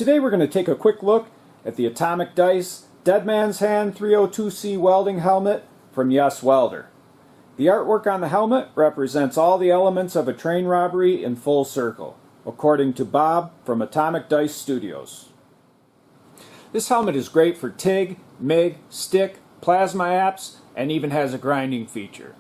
Today we're going to take a quick look at the Atomic Dice Dead Man's Hand 302C welding helmet from YesWelder. The artwork on the helmet represents all the elements of a train robbery in full circle, according to Bob from Atomic Dice Studios. This helmet is great for TIG, MIG, stick, plasma apps, and even has a grinding feature.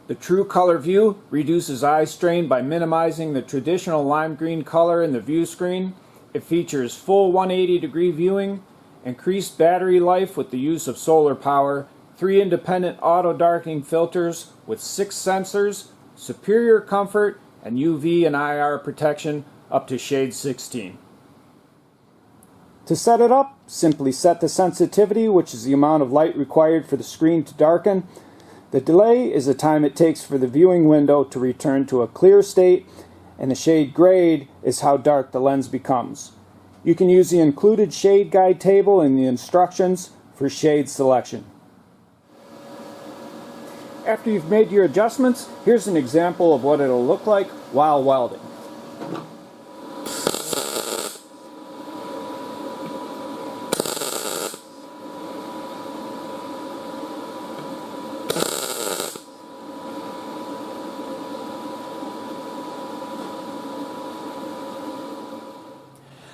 The true color view reduces eye strain by minimizing the traditional lime green color in the view screen. It features full 180-degree viewing, increased battery life with the use of solar power, 3 independent auto-darkening filters with 6 sensors, superior comfort, and UV and IR protection up to shade 16. To set it up, simply set the sensitivity, which is the amount of light required for the screen to darken. The delay is the time it takes for the viewing window to return to a clear state, and the shade grade is how dark the lens becomes. You can use the included shade guide table in the instructions for shade selection. After you've made your adjustments, here's an example of what it'll look like while welding.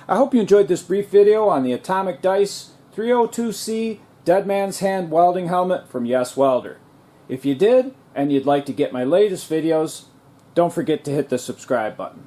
I hope you enjoyed this brief video on the Atomic Dice 302C Dead Man's Hand welding helmet from YesWelder. If you did, and you'd like to get my latest videos, don't forget to hit the subscribe button.